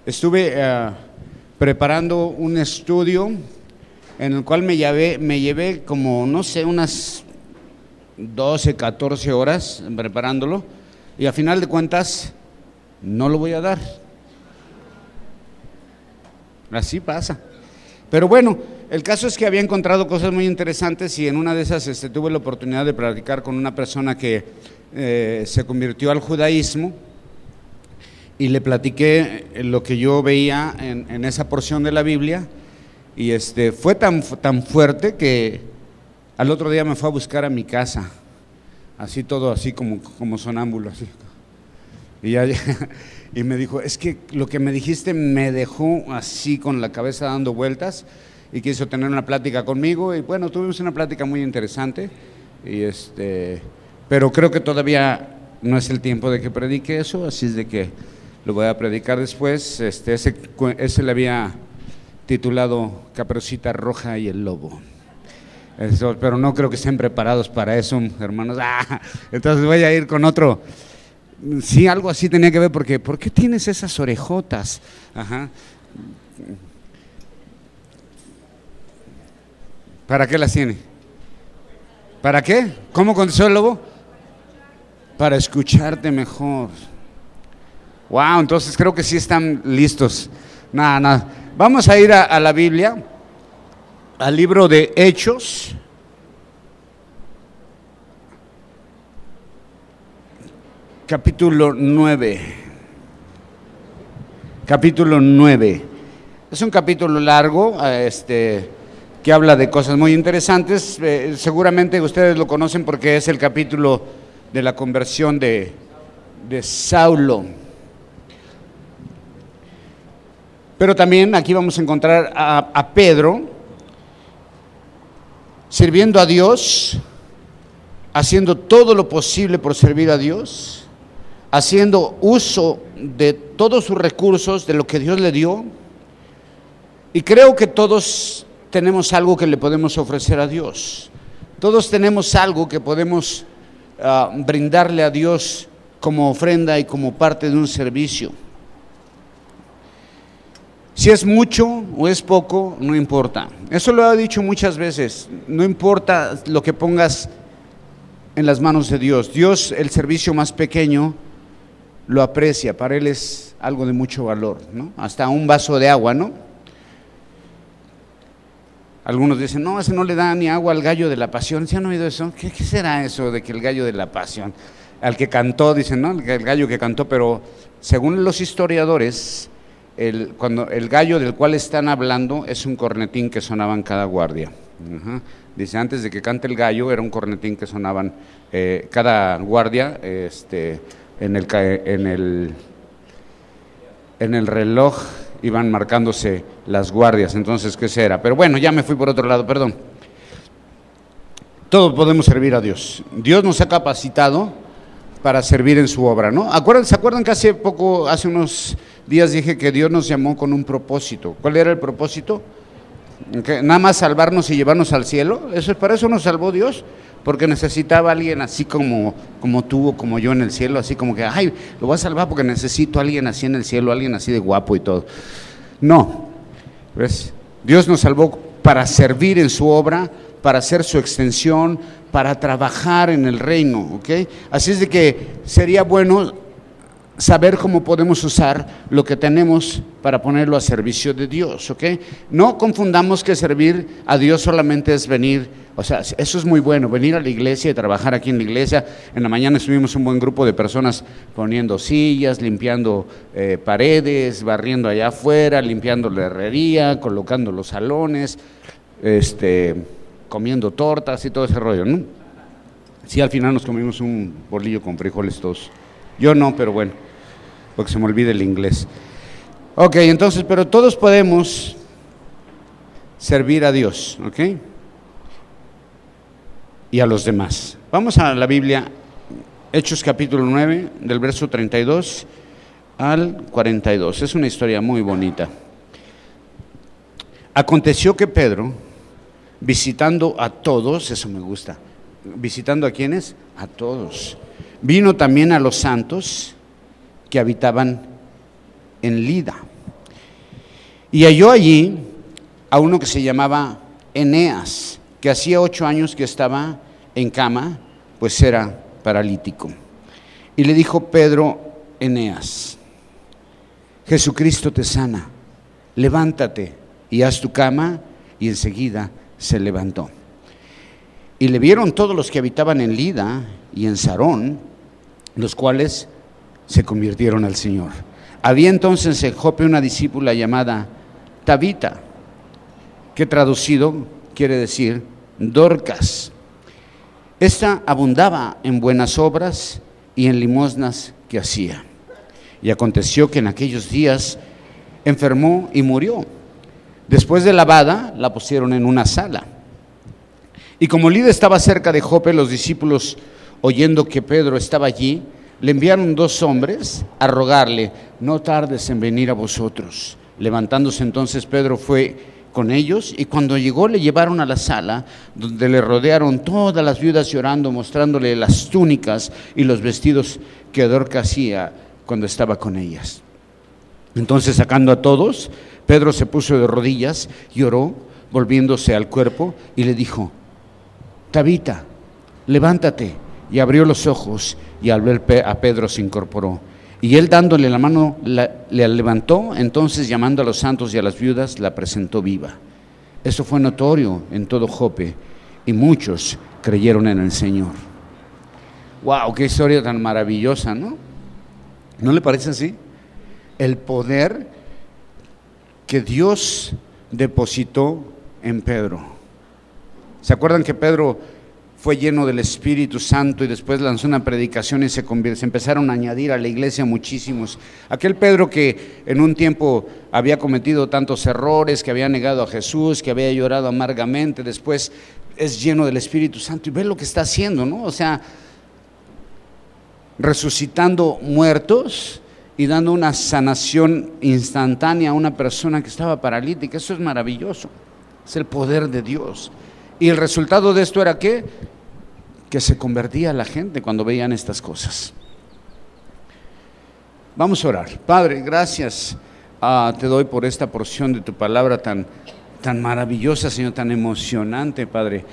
Estuve preparando un estudio en el cual me llevé como, no sé, unas 12, 14 horas preparándolo, y a final de cuentas no lo voy a dar. Así pasa. Pero bueno, el caso es que había encontrado cosas muy interesantes, y en una de esas tuve la oportunidad de platicar con una persona que se convirtió al judaísmo, y le platiqué lo que yo veía en esa porción de la Biblia, y fue tan fuerte que al otro día me fue a buscar a mi casa, así todo así como sonámbulo, así. Y me dijo, es que lo que me dijiste me dejó así con la cabeza dando vueltas, y quiso tener una plática conmigo, y bueno, tuvimos una plática muy interesante, y pero creo que todavía no es el tiempo de que predique eso, así es de que lo voy a predicar después. Ese le había titulado Caperucita Roja y el Lobo. Pero no creo que estén preparados para eso, hermanos. Entonces voy a ir con otro. Sí, algo así tenía que ver, porque ¿por qué tienes esas orejotas? Ajá. ¿Para qué las tiene? ¿Para qué? ¿Cómo contestó el lobo? Para escucharte mejor. Wow, entonces creo que sí están listos. Nada. Vamos a ir a la Biblia, al libro de Hechos, capítulo 9. Capítulo 9. Es un capítulo largo, que habla de cosas muy interesantes. Seguramente ustedes lo conocen porque es el capítulo de la conversión de Saulo. Pero también aquí vamos a encontrar a Pedro sirviendo a Dios, haciendo todo lo posible por servir a Dios, haciendo uso de todos sus recursos, de lo que Dios le dio. Y creo que todos tenemos algo que le podemos ofrecer a Dios. Todos tenemos algo que podemos brindarle a Dios como ofrenda y como parte de un servicio. Si es mucho o es poco, no importa. Eso lo he dicho muchas veces. No importa lo que pongas en las manos de Dios. Dios, el servicio más pequeño, lo aprecia. Para Él es algo de mucho valor, ¿no? Hasta un vaso de agua, ¿no? Algunos dicen, no, ese no le da ni agua al gallo de la pasión. ¿Se han oído eso? ¿Qué será eso de que el gallo de la pasión? Al que cantó, dicen, ¿no? El gallo que cantó, pero según los historiadores, cuando el gallo del cual están hablando es un cornetín que sonaba en cada guardia. Dice, antes de que cante el gallo era un cornetín que sonaban cada guardia, en el reloj iban marcándose las guardias. Entonces, ¿qué será? Pero bueno, ya me fui por otro lado, perdón. Todos podemos servir a Dios. Dios nos ha capacitado para servir en su obra, ¿no? ¿Se acuerdan que hace unos días dije que Dios nos llamó con un propósito? ¿Cuál era el propósito? ¿Que nada más salvarnos y llevarnos al cielo? Para eso nos salvó Dios, porque necesitaba a alguien así como tú o como yo en el cielo, así como que, ay, lo voy a salvar porque necesito a alguien así en el cielo, alguien así de guapo y todo. No, ¿ves? Dios nos salvó para servir en su obra, para hacer su extensión, para trabajar en el reino, ¿ok? Así es de que sería bueno saber cómo podemos usar lo que tenemos para ponerlo a servicio de Dios, ¿ok? No confundamos que servir a Dios solamente es venir, o sea, eso es muy bueno, venir a la iglesia y trabajar aquí en la iglesia. En la mañana estuvimos un buen grupo de personas poniendo sillas, limpiando paredes, barriendo allá afuera, limpiando la herrería, colocando los salones, comiendo tortas y todo ese rollo, ¿no? Sí, al final nos comimos un bolillo con frijoles todos. Yo no, pero bueno, porque se me olvida el inglés. Ok, entonces, pero todos podemos servir a Dios, ¿ok? Y a los demás. Vamos a la Biblia, Hechos capítulo 9, del verso 32 al 42. Es una historia muy bonita. Aconteció que Pedro, visitando a todos, eso me gusta, ¿visitando a quiénes? A todos. Vino también a los santos que habitaban en Lida. Y halló allí a uno que se llamaba Eneas, que hacía 8 años que estaba en cama, pues era paralítico. Y le dijo Pedro: Eneas, Jesucristo te sana, levántate y haz tu cama. Y enseguida se levantó. Y le vieron todos los que habitaban en Lida y en Sarón, los cuales se convirtieron al Señor. Había entonces en Jope una discípula llamada Tabita, que traducido quiere decir Dorcas. Esta abundaba en buenas obras y en limosnas que hacía. Y aconteció que en aquellos días enfermó y murió. Después de lavada, la pusieron en una sala. Y como Lida estaba cerca de Jope, los discípulos, oyendo que Pedro estaba allí, le enviaron 2 hombres a rogarle: no tardes en venir a vosotros. Levantándose entonces Pedro fue con ellos, y cuando llegó le llevaron a la sala, donde le rodearon todas las viudas llorando, mostrándole las túnicas y los vestidos que Dorcas hacía cuando estaba con ellas. Entonces, sacando a todos, Pedro se puso de rodillas y oró, volviéndose al cuerpo, y le dijo: Tabita, levántate. Y abrió los ojos, y al ver a Pedro se incorporó. Y él, dándole la mano, le levantó. Entonces, llamando a los santos y a las viudas, la presentó viva. Eso fue notorio en todo Jope, y muchos creyeron en el Señor. ¡Wow! ¡Qué historia tan maravillosa!, ¿no? ¿No le parece así? El poder que Dios depositó en Pedro. ¿Se acuerdan que Pedro fue lleno del Espíritu Santo y después lanzó una predicación y se empezaron a añadir a la iglesia muchísimos? Aquel Pedro que en un tiempo había cometido tantos errores, que había negado a Jesús, que había llorado amargamente, después es lleno del Espíritu Santo y ve lo que está haciendo, ¿no? O sea, resucitando muertos y dando una sanación instantánea a una persona que estaba paralítica. Eso es maravilloso, es el poder de Dios. Y el resultado de esto era ¿qué? Que se convertía la gente cuando veían estas cosas. Vamos a orar. Padre, gracias te doy por esta porción de tu palabra tan maravillosa, Señor, tan emocionante, Padre,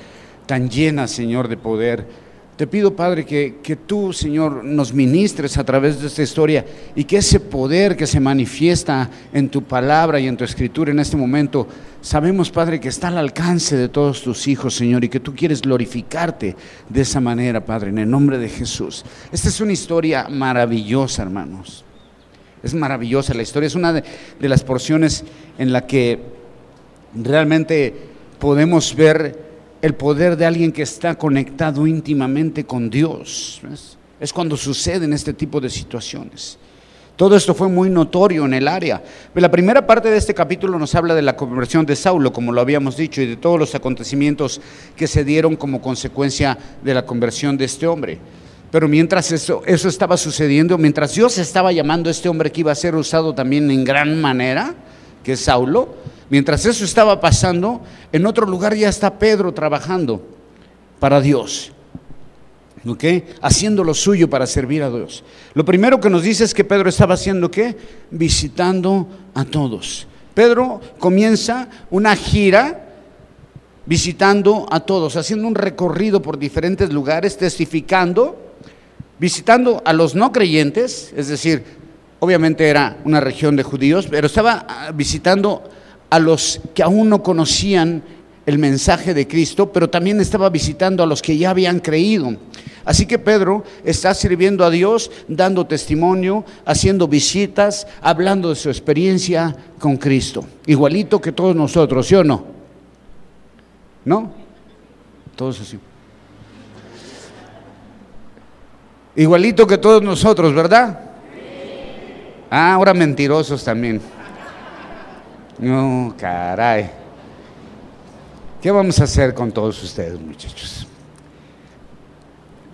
tan llena, Señor, de poder. Te pido, Padre, que tú, Señor, nos ministres a través de esta historia y que ese poder que se manifiesta en tu palabra y en tu escritura en este momento, sabemos, Padre, que está al alcance de todos tus hijos, Señor, y que tú quieres glorificarte de esa manera, Padre, en el nombre de Jesús. Esta es una historia maravillosa, hermanos. Es maravillosa la historia, es una de las porciones en la que realmente podemos ver el poder de alguien que está conectado íntimamente con Dios. ¿Ves? Es cuando suceden este tipo de situaciones. Todo esto fue muy notorio en el área. La primera parte de este capítulo nos habla de la conversión de Saulo, como lo habíamos dicho, y de todos los acontecimientos que se dieron como consecuencia de la conversión de este hombre. Pero mientras eso estaba sucediendo, mientras Dios estaba llamando a este hombre que iba a ser usado también en gran manera, que es Saulo, mientras eso estaba pasando, en otro lugar ya está Pedro trabajando para Dios, ¿ok? Haciendo lo suyo para servir a Dios. Lo primero que nos dice es que Pedro estaba haciendo ¿qué? Visitando a todos. Pedro comienza una gira visitando a todos, haciendo un recorrido por diferentes lugares, testificando, visitando a los no creyentes, es decir, obviamente era una región de judíos, pero estaba visitando a los que aún no conocían el mensaje de Cristo, pero también estaba visitando a los que ya habían creído. Así que Pedro está sirviendo a Dios, dando testimonio, haciendo visitas, hablando de su experiencia con Cristo, igualito que todos nosotros, ¿sí o no? ¿No? Todos así. Igualito que todos nosotros, ¿verdad? Ah, ahora mentirosos también. No, caray. ¿Qué vamos a hacer con todos ustedes, muchachos?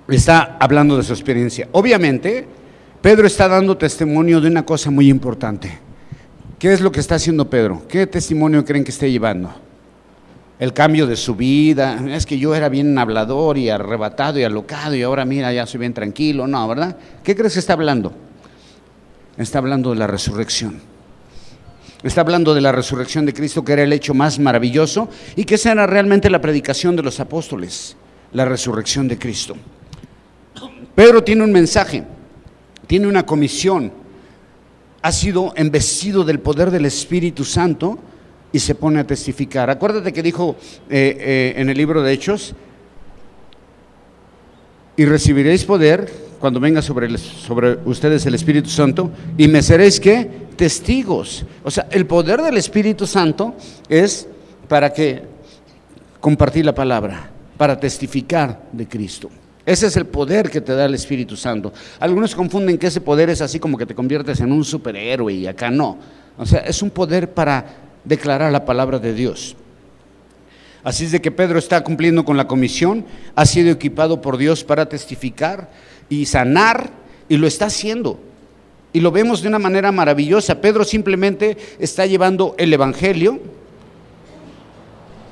Está hablando de su experiencia. Obviamente, Pedro está dando testimonio de una cosa muy importante. ¿Qué es lo que está haciendo Pedro? ¿Qué testimonio creen que esté llevando? El cambio de su vida. Es que yo era bien hablador y arrebatado y alocado y ahora mira, ya soy bien tranquilo. No, ¿verdad? ¿Qué crees que está hablando? Está hablando de la resurrección. Está hablando de la resurrección de Cristo, que era el hecho más maravilloso, y que esa era realmente la predicación de los apóstoles, la resurrección de Cristo. Pedro tiene un mensaje, tiene una comisión, ha sido embestido del poder del Espíritu Santo y se pone a testificar. Acuérdate que dijo en el libro de Hechos: y recibiréis poder cuando venga sobre ustedes el Espíritu Santo, y me seréis, ¿qué? Testigos. O sea, el poder del Espíritu Santo es para que compartir la palabra, para testificar de Cristo. Ese es el poder que te da el Espíritu Santo. Algunos confunden que ese poder es así como que te conviertes en un superhéroe, y acá no. O sea, es un poder para declarar la palabra de Dios. Así es de que Pedro está cumpliendo con la comisión, ha sido equipado por Dios para testificar y sanar, y lo está haciendo. Y lo vemos de una manera maravillosa. Pedro simplemente está llevando el evangelio,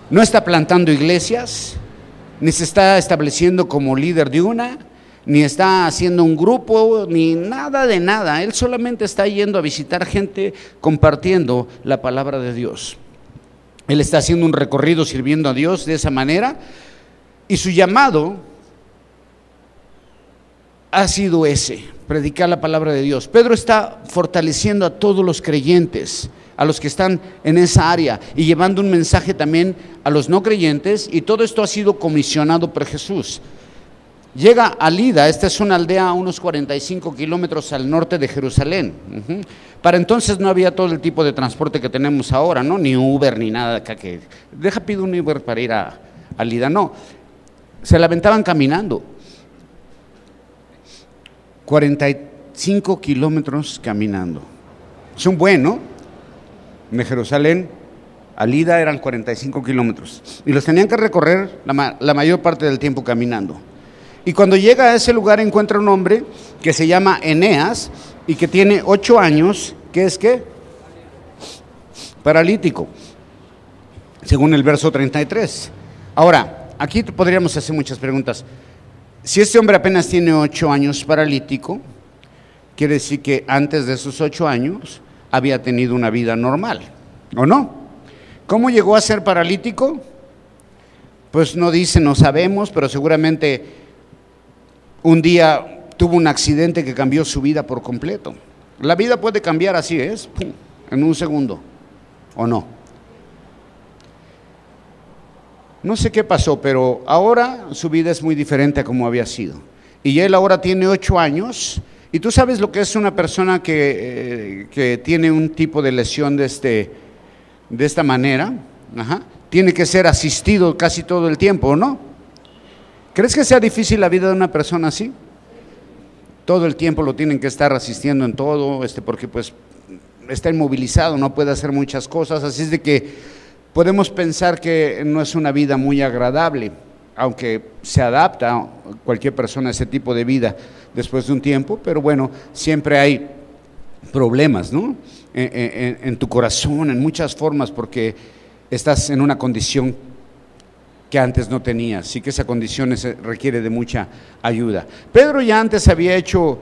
no está plantando iglesias, ni se está estableciendo como líder de una, ni está haciendo un grupo, ni nada de nada. Él solamente está yendo a visitar gente, compartiendo la palabra de Dios. Él está haciendo un recorrido sirviendo a Dios de esa manera, y su llamado ha sido ese: predicar la palabra de Dios. Pedro está fortaleciendo a todos los creyentes, a los que están en esa área, y llevando un mensaje también a los no creyentes, y todo esto ha sido comisionado por Jesús. Llega a Lida. Esta es una aldea a unos 45 kilómetros al norte de Jerusalén. Para entonces no había todo el tipo de transporte que tenemos ahora, ¿no? Ni Uber, ni nada acá que pido un Uber para ir a Lida. No, se la aventaban caminando. 45 kilómetros caminando. Es un buen, ¿no? De Jerusalén a Lida eran 45 kilómetros. Y los tenían que recorrer la mayor parte del tiempo caminando. Y cuando llega a ese lugar encuentra un hombre que se llama Eneas y que tiene 8 años, que es ¿qué? Paralítico, según el verso 33. Ahora, aquí podríamos hacer muchas preguntas. Si este hombre apenas tiene 8 años paralítico, quiere decir que antes de esos 8 años había tenido una vida normal, ¿o no? ¿Cómo llegó a ser paralítico? Pues no dice, no sabemos, pero seguramente un día tuvo un accidente que cambió su vida por completo. La vida puede cambiar, así es, ¡pum!, en un segundo, ¿o no? No sé qué pasó, pero ahora su vida es muy diferente a como había sido. Y él ahora tiene 8 años, y tú sabes lo que es una persona que tiene un tipo de lesión de esta manera. Tiene que ser asistido casi todo el tiempo, ¿o no? ¿Crees que sea difícil la vida de una persona así? Todo el tiempo lo tienen que estar asistiendo en todo, porque pues está inmovilizado, no puede hacer muchas cosas, así es de que podemos pensar que no es una vida muy agradable, aunque se adapta a cualquier persona a ese tipo de vida después de un tiempo, pero bueno, siempre hay problemas, ¿no? En tu corazón, en muchas formas, porque estás en una condición que antes no tenía, así que esa condición requiere de mucha ayuda. Pedro ya antes había hecho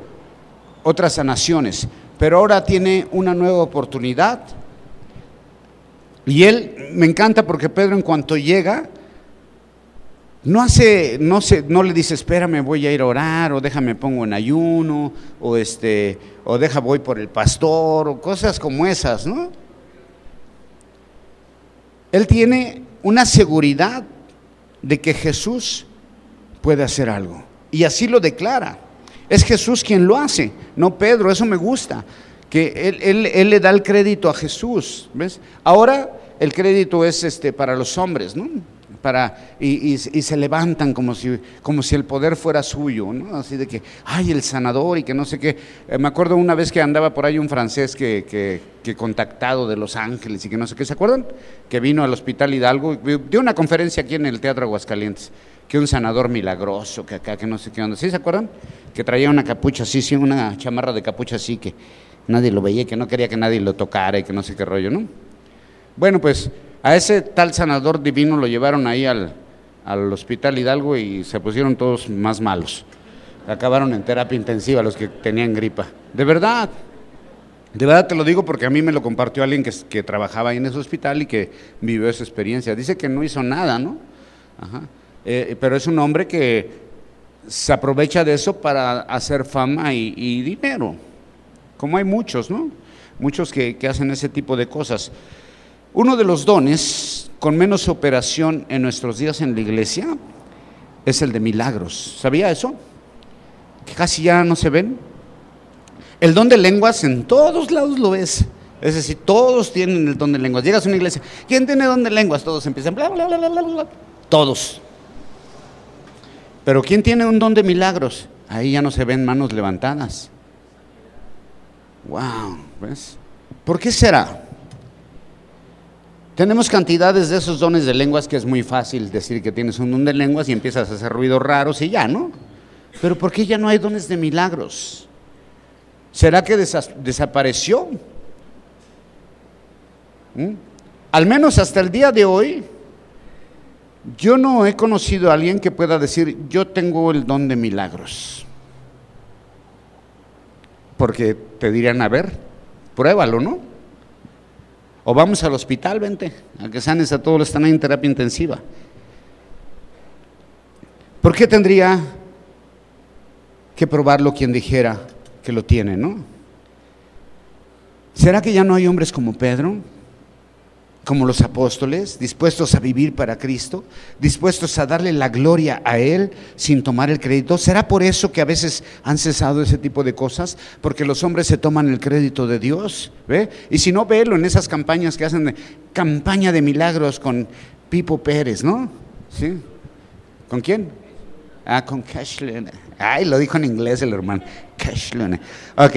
otras sanaciones, pero ahora tiene una nueva oportunidad, y me encanta porque Pedro, en cuanto llega, no le dice espérame, voy a ir a orar, o déjame pongo en ayuno, o voy por el pastor, o cosas como esas, ¿no? Él tiene una seguridad de que Jesús puede hacer algo, y así lo declara. Es Jesús quien lo hace, no Pedro. Eso me gusta, que él le da el crédito a Jesús, ¿ves? Ahora el crédito es para los hombres, ¿no? Y se levantan como si el poder fuera suyo, ¿no? Así de que, ay, el sanador y que no sé qué. Me acuerdo una vez que andaba por ahí un francés que contactado de Los Ángeles y que no sé qué, ¿se acuerdan? Que vino al Hospital Hidalgo, dio una conferencia aquí en el Teatro Aguascalientes, que un sanador milagroso, que acá, que no sé qué onda. ¿Sí se acuerdan? Que traía una capucha así, sí, una chamarra de capucha así, que nadie lo veía, que no quería que nadie lo tocara y que no sé qué rollo, ¿no? Bueno, pues a ese tal sanador divino lo llevaron ahí al Hospital Hidalgo y se pusieron todos más malos. Acabaron en terapia intensiva los que tenían gripa. De verdad. De verdad te lo digo porque a mí me lo compartió alguien que trabajaba ahí en ese hospital y que vivió esa experiencia. Dice que no hizo nada, ¿no? Ajá. Pero es un hombre que se aprovecha de eso para hacer fama y dinero, como hay muchos, ¿no? Muchos que hacen ese tipo de cosas. Uno de los dones con menos operación en nuestros días en la iglesia es el de milagros. ¿Sabía eso? Que casi ya no se ven. El don de lenguas en todos lados lo ves. Es decir, todos tienen el don de lenguas. Llegas a una iglesia, ¿quién tiene don de lenguas? Todos empiezan, bla, bla, bla, bla, bla, bla. Todos. Pero ¿quién tiene un don de milagros? Ahí ya no se ven manos levantadas. Wow, ¿ves? ¿Por qué será? Tenemos cantidades de esos dones de lenguas que es muy fácil decir que tienes un don de lenguas y empiezas a hacer ruidos raros y ya, ¿no? Pero ¿por qué ya no hay dones de milagros? ¿Será que desapareció? Al menos hasta el día de hoy, yo no he conocido a alguien que pueda decir, yo tengo el don de milagros. Porque te dirían, a ver, pruébalo, ¿no? O vamos al hospital, vente, a que sanes a todos los que están ahí en terapia intensiva. ¿Por qué tendría que probarlo quien dijera que lo tiene, no? ¿Será que ya no hay hombres como Pedro, como los apóstoles, dispuestos a vivir para Cristo, dispuestos a darle la gloria a Él sin tomar el crédito? ¿Será por eso que a veces han cesado ese tipo de cosas? Porque los hombres se toman el crédito de Dios, ¿ve? Y si no, velo en esas campañas que hacen, campaña de milagros con Pipo Pérez, ¿no? ¿Sí? ¿Con quién? Con Cash Luna. Ay, lo dijo en inglés el hermano. Cash Luna. Ok.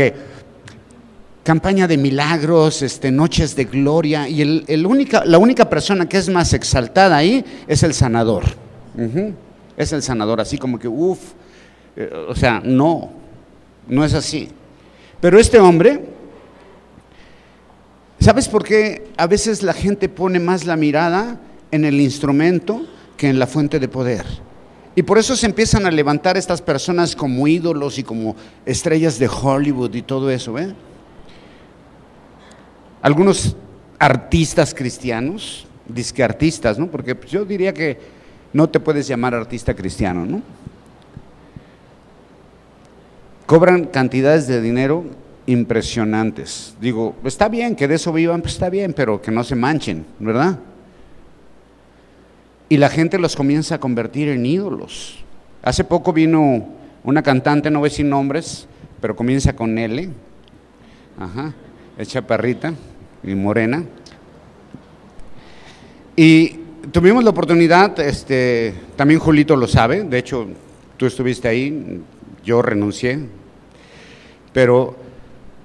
Campaña de milagros, noches de gloria, y la única persona que es más exaltada ahí es el sanador. Es el sanador, así como que, o sea, no es así. Pero este hombre, ¿sabes por qué a veces la gente pone más la mirada en el instrumento que en la fuente de poder? Y por eso se empiezan a levantar estas personas como ídolos y como estrellas de Hollywood y todo eso, ¿eh? Algunos artistas cristianos, disque artistas, ¿no? Porque yo diría que no te puedes llamar artista cristiano, ¿no? Cobran cantidades de dinero impresionantes. Digo, está bien que de eso vivan, pues está bien, pero que no se manchen, ¿verdad? Y la gente los comienza a convertir en ídolos. Hace poco vino una cantante, no voy a decir nombres, pero comienza con L, es chaparrita y morena, y tuvimos la oportunidad, también Julito lo sabe, de hecho tú estuviste ahí, yo renuncié, pero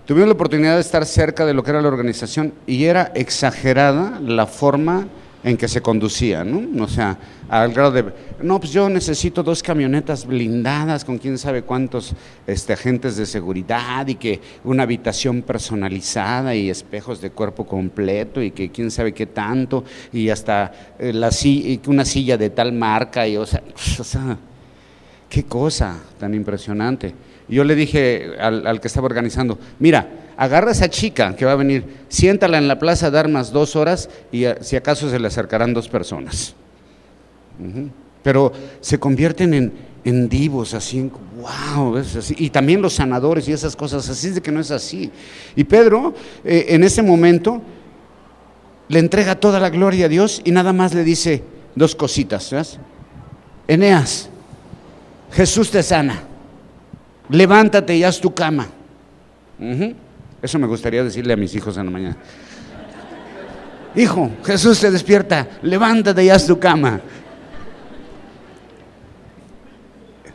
tuvimos la oportunidad de estar cerca de lo que era la organización y era exagerada la forma en que se conducía, ¿no? O sea, al grado de, no, pues yo necesito 2 camionetas blindadas con quién sabe cuántos agentes de seguridad y que una habitación personalizada y espejos de cuerpo completo y que quién sabe qué tanto y hasta una silla de tal marca y o sea, qué cosa tan impresionante. Y yo le dije al que estaba organizando, mira, agarra a esa chica que va a venir, siéntala en la plaza de armas 2 horas y si acaso se le acercarán 2 personas. Pero se convierten en divos, así, wow, es así. Y también los sanadores y esas cosas, así es de que no es así. Y Pedro, en ese momento, le entrega toda la gloria a Dios y nada más le dice 2 cositas, ¿sabes? Eneas, Jesús te sana, levántate y haz tu cama. Eso me gustaría decirle a mis hijos en la mañana. Hijo, Jesús te despierta, levántate y haz tu cama.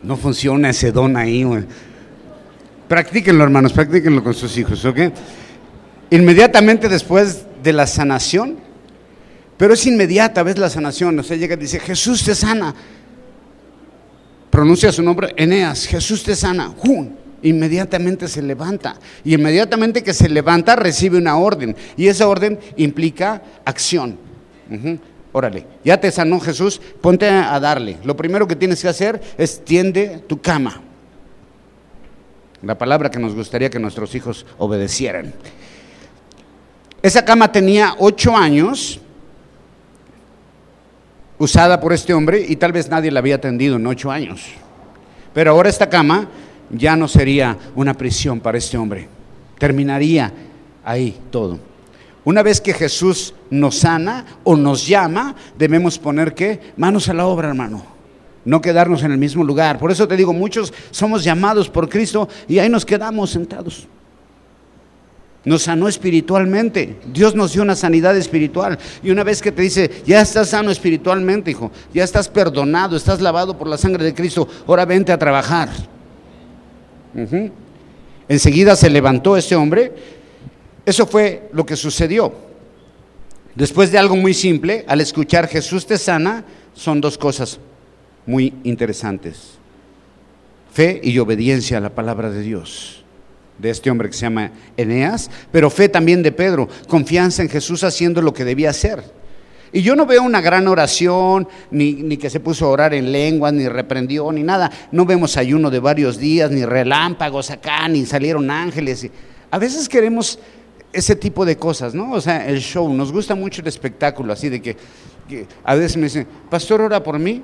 No funciona ese don ahí, güey. Practíquenlo, hermanos, practíquenlo con sus hijos, ¿ok? Inmediatamente después de la sanación, pero es inmediata, ¿ves? La sanación, o sea, llega y dice, Jesús te sana. Pronuncia su nombre, Eneas, Jesús te sana. Inmediatamente se levanta, y inmediatamente que se levanta recibe una orden, y esa orden implica acción. Órale, ya te sanó Jesús, ponte a darle. Lo primero que tienes que hacer es tiende tu cama. la palabra que nos gustaría que nuestros hijos obedecieran. Esa cama tenía 8 años, usada por este hombre, y tal vez nadie la había atendido en 8 años. Pero ahora esta cama ya no sería una prisión para este hombre, terminaría ahí todo. Una vez que Jesús nos sana o nos llama, debemos poner ¿qué? Manos a la obra, hermano. No quedarnos en el mismo lugar. Por eso te digo, muchos somos llamados por Cristo y ahí nos quedamos sentados. Nos sanó espiritualmente. Dios nos dio una sanidad espiritual. Y una vez que te dice, ya estás sano espiritualmente, hijo, ya estás perdonado, estás lavado por la sangre de Cristo, ahora vente a trabajar. Enseguida se levantó este hombre. Eso fue lo que sucedió. Después de algo muy simple, al escuchar Jesús te sana, son 2 cosas muy interesantes: fe y obediencia a la palabra de Dios, de este hombre que se llama Eneas, pero fe también de Pedro, confianza en Jesús haciendo lo que debía hacer. Y yo no veo una gran oración, ni que se puso a orar en lenguas, ni reprendió, ni nada. No vemos ayuno de varios días, ni relámpagos acá, ni salieron ángeles. A veces queremos ese tipo de cosas, ¿no? O sea, el show, nos gusta mucho el espectáculo, así de que a veces me dicen, pastor, ora por mí.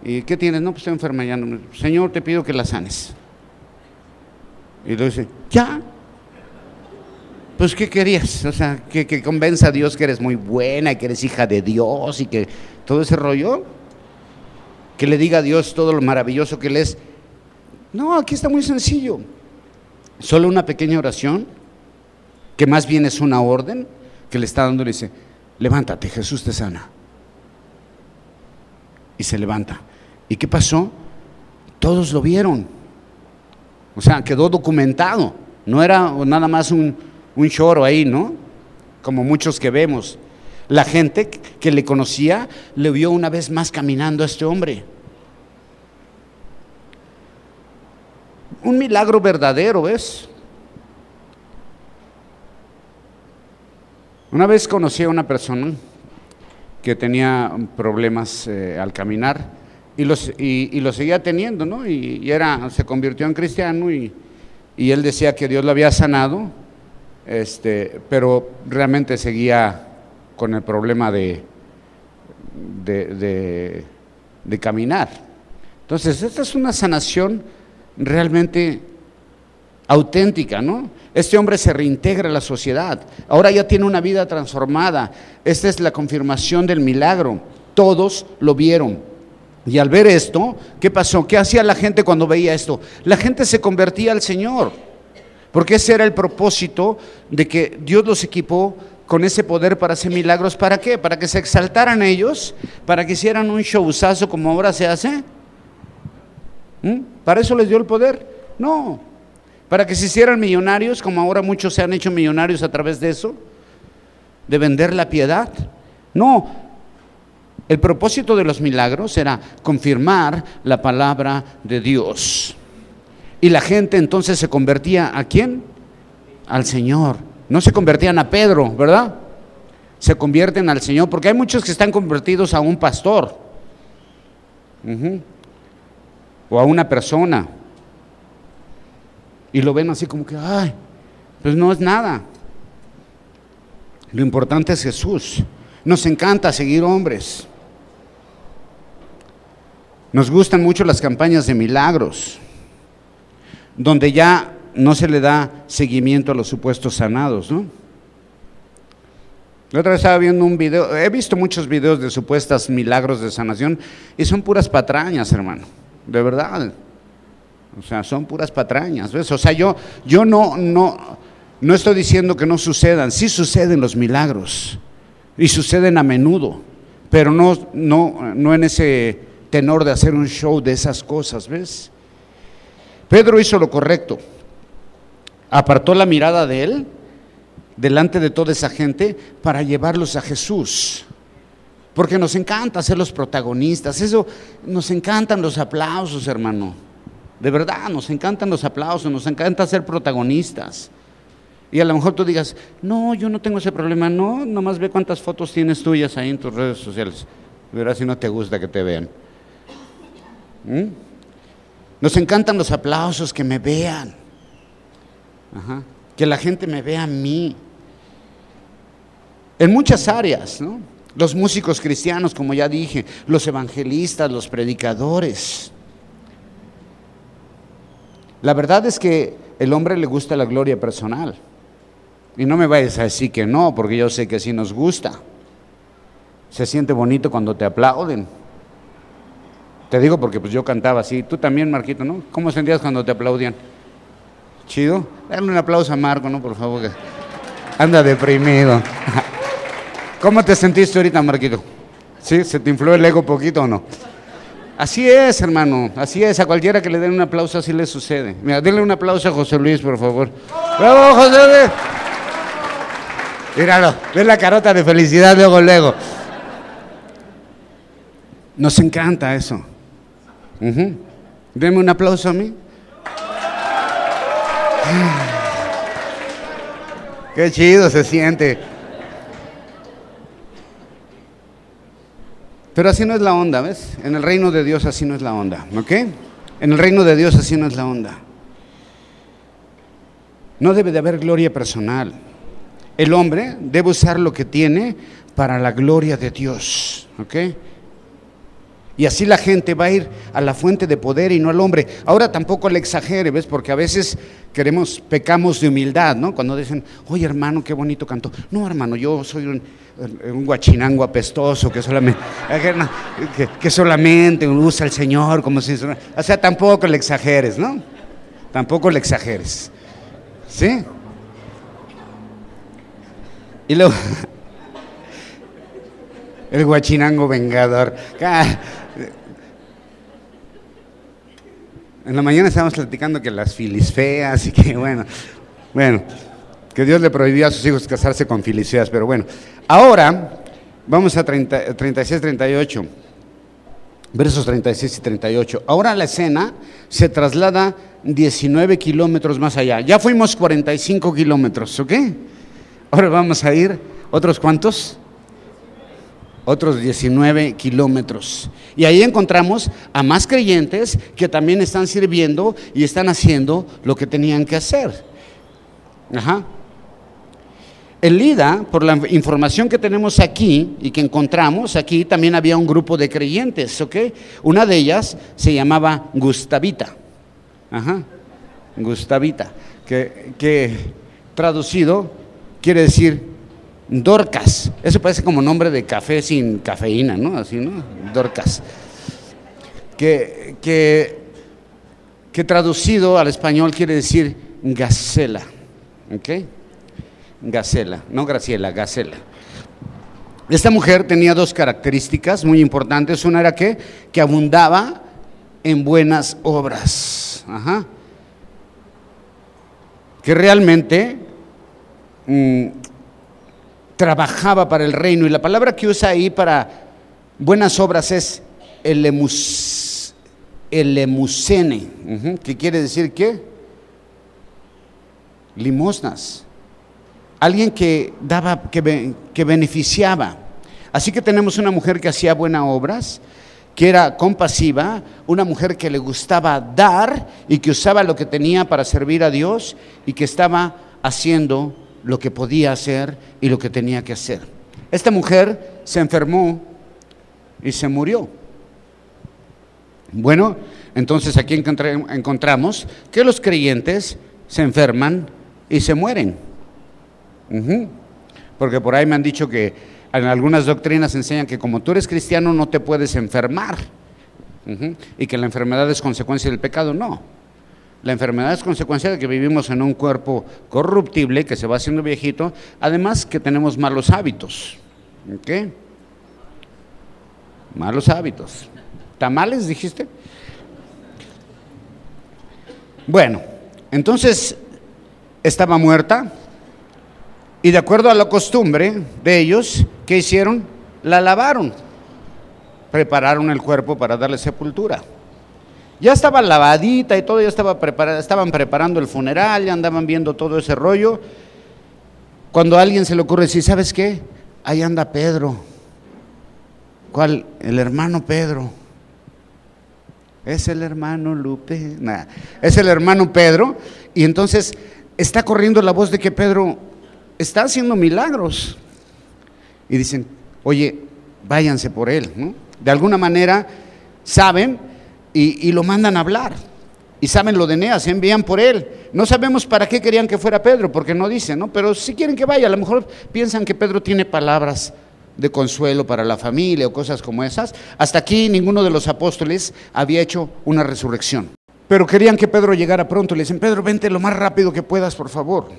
¿Y qué tienes? No, pues estoy enferma ya. Señor, te pido que la sanes. Y luego dice, ¿ya? Pues ¿qué querías? O sea, que convenza a Dios que eres muy buena, que eres hija de Dios y que todo ese rollo, que le diga a Dios todo lo maravilloso que Él es. No, aquí está muy sencillo. Solo una pequeña oración, que más bien es una orden que le está dando. Le dice, levántate, Jesús te sana. Y se levanta. ¿Y qué pasó? Todos lo vieron. O sea, quedó documentado. No era nada más un choro ahí, ¿no? Como muchos que vemos. La gente que le conocía le vio una vez más caminando a este hombre. Un milagro verdadero, ¿ves? Una vez conocí a una persona que tenía problemas al caminar y lo seguía teniendo, ¿no? Y se convirtió en cristiano y él decía que Dios lo había sanado, pero realmente seguía con el problema de caminar. Entonces, esta es una sanación realmente auténtica, ¿no? Este hombre se reintegra a la sociedad, ahora ya tiene una vida transformada. Esta es la confirmación del milagro. Todos lo vieron. Y al ver esto, ¿qué pasó? ¿Qué hacía la gente cuando veía esto? La gente se convertía al Señor, porque ese era el propósito de que Dios los equipó con ese poder para hacer milagros. ¿Para qué? Para que se exaltaran ellos, para que hicieran un showzazo como ahora se hace. ¿Para eso les dio el poder? No. Para que se hicieran millonarios, como ahora muchos se han hecho millonarios a través de eso, de vender la piedad. No, el propósito de los milagros era confirmar la palabra de Dios. Y la gente entonces se convertía ¿a quién? Al Señor. No se convertían a Pedro, ¿verdad? Se convierten al Señor, porque hay muchos que están convertidos a un pastor, o a una persona. Y lo ven así como que, ay, pues no es nada. Lo importante es Jesús. Nos encanta seguir hombres. Nos gustan mucho las campañas de milagros, donde ya no se le da seguimiento a los supuestos sanados, ¿no? La otra vez estaba viendo un video, he visto muchos videos de supuestos milagros de sanación y son puras patrañas, hermano, de verdad. O sea, son puras patrañas, ¿ves? O sea, yo no estoy diciendo que no sucedan, sí suceden los milagros y suceden a menudo, pero no en ese tenor de hacer un show de esas cosas, ¿ves? Pedro hizo lo correcto, apartó la mirada de él delante de toda esa gente para llevarlos a Jesús, porque nos encanta ser los protagonistas. Eso, nos encantan los aplausos, hermano, de verdad, nos encantan los aplausos, nos encanta ser protagonistas. Y a lo mejor tú digas, no, yo no tengo ese problema. No, nomás ve cuántas fotos tienes tuyas ahí en tus redes sociales, verás si no te gusta que te vean. Nos encantan los aplausos, que me vean. Ajá. Que la gente me vea a mí. En muchas áreas, ¿no? Los músicos cristianos, como ya dije, los evangelistas, los predicadores. La verdad es que el hombre le gusta la gloria personal. Y no me vayas a decir que no, porque yo sé que sí nos gusta. Se siente bonito cuando te aplauden. Te digo porque pues yo cantaba así. Tú también, Marquito, ¿no? ¿Cómo sentías cuando te aplaudían? ¿Chido? Dale un aplauso a Marco, ¿no? Por favor, que anda deprimido. ¿Cómo te sentiste ahorita, Marquito? ¿Sí? ¿Se te infló el ego poquito o no? Así es, hermano, así es. A cualquiera que le den un aplauso así le sucede. Mira, denle un aplauso a José Luis, por favor. ¡Bravo, José Luis! Míralo, ve la carota de felicidad luego, luego. Nos encanta eso. Denme un aplauso a mí. Qué chido se siente. Pero así no es la onda, ¿ves? En el reino de Dios así no es la onda, ¿ok? En el reino de Dios así no es la onda. No debe de haber gloria personal. El hombre debe usar lo que tiene para la gloria de Dios, ¿ok? Y así la gente va a ir a la fuente de poder y no al hombre. Ahora tampoco le exagere, ¿ves? Porque a veces pecamos de humildad, ¿no? Cuando dicen, oye hermano, qué bonito cantó. No, hermano, yo soy un guachinango apestoso que solamente usa el Señor como si... O sea, tampoco le exageres, ¿no? Tampoco le exageres. ¿Sí? Y luego... el guachinango vengador. En la mañana estábamos platicando que las filis feas y que bueno, que Dios le prohibió a sus hijos casarse con filis feas, pero bueno. Ahora vamos a 36, 38, versos 36 y 38. Ahora la escena se traslada 19 kilómetros más allá. Ya fuimos 45 kilómetros, ¿ok? Ahora vamos a ir, ¿otros cuántos? Otros 19 kilómetros. Y ahí encontramos a más creyentes que también están sirviendo y están haciendo lo que tenían que hacer. Ajá. En Lida, por la información que tenemos aquí y que encontramos aquí, también había un grupo de creyentes, ¿ok? Una de ellas se llamaba Gustavita. Ajá. Gustavita, que traducido quiere decir Dorcas. Eso parece como nombre de café sin cafeína, ¿no? Así, ¿no? Dorcas. Que traducido al español quiere decir gacela. ¿Ok? Gacela, no Graciela, gacela. Esta mujer tenía dos características muy importantes. Una era que abundaba en buenas obras. Ajá. Que realmente trabajaba para el reino, y la palabra que usa ahí para buenas obras es elemusene, que quiere decir ¿qué? Limosnas. Alguien que daba, que beneficiaba. Así que tenemos una mujer que hacía buenas obras, que era compasiva, una mujer que le gustaba dar y que usaba lo que tenía para servir a Dios y que estaba haciendo lo que podía hacer y lo que tenía que hacer. Esta mujer se enfermó y se murió. Bueno, entonces aquí encontramos que los creyentes se enferman y se mueren. Porque por ahí me han dicho que en algunas doctrinas enseñan que como tú eres cristiano no te puedes enfermar, y que la enfermedad es consecuencia del pecado. No. La enfermedad es consecuencia de que vivimos en un cuerpo corruptible que se va haciendo viejito, además que tenemos malos hábitos. ¿Ok? Malos hábitos. ¿Tamales dijiste? Bueno, entonces estaba muerta y de acuerdo a la costumbre de ellos, ¿qué hicieron? La lavaron, prepararon el cuerpo para darle sepultura. Ya estaba lavadita y todo, ya estaba preparada, estaban preparando el funeral, ya andaban viendo todo ese rollo, cuando a alguien se le ocurre decir, ¿sabes qué? Ahí anda Pedro. ¿Cuál? El hermano Pedro. Es el hermano Lupe, es el hermano Pedro, y entonces está corriendo la voz de que Pedro está haciendo milagros. Y dicen, oye, váyanse por él, ¿no? De alguna manera saben y lo mandan a hablar. Y saben lo de Eneas, se envían por él. No sabemos para qué querían que fuera Pedro, porque no dicen, ¿no? Pero si quieren que vaya, a lo mejor piensan que Pedro tiene palabras de consuelo para la familia o cosas como esas. Hasta aquí ninguno de los apóstoles había hecho una resurrección. Pero querían que Pedro llegara pronto. Le dicen, Pedro, vente lo más rápido que puedas, por favor.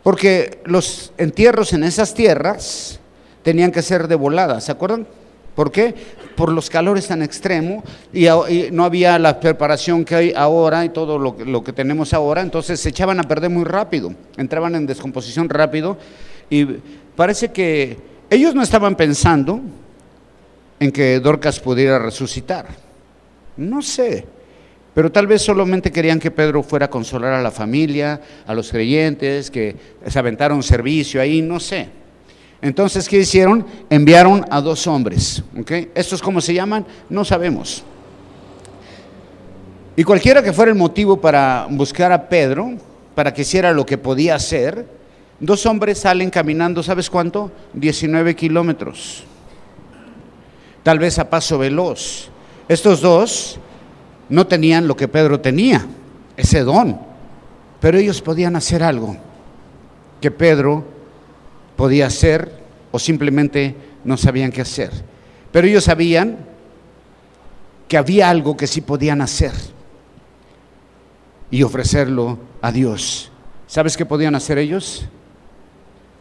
Porque los entierros en esas tierras tenían que ser de volada, ¿se acuerdan? ¿Por qué? Por los calores tan extremos y no había la preparación que hay ahora y todo lo que tenemos ahora, entonces se echaban a perder muy rápido, entraban en descomposición rápido y parece que ellos no estaban pensando en que Dorcas pudiera resucitar, no sé, pero tal vez solamente querían que Pedro fuera a consolar a la familia, a los creyentes, que se aventara un servicio ahí, no sé. Entonces, ¿qué hicieron? Enviaron a 2 hombres, ¿okay? ¿Estos cómo se llaman? No sabemos. Y cualquiera que fuera el motivo para buscar a Pedro, para que hiciera lo que podía hacer, 2 hombres salen caminando, ¿sabes cuánto? 19 kilómetros. Tal vez a paso veloz. Estos 2 no tenían lo que Pedro tenía, ese don, pero ellos podían hacer algo que Pedro podía hacer o simplemente no sabían qué hacer. Pero ellos sabían que había algo que sí podían hacer y ofrecerlo a Dios. ¿Sabes qué podían hacer ellos?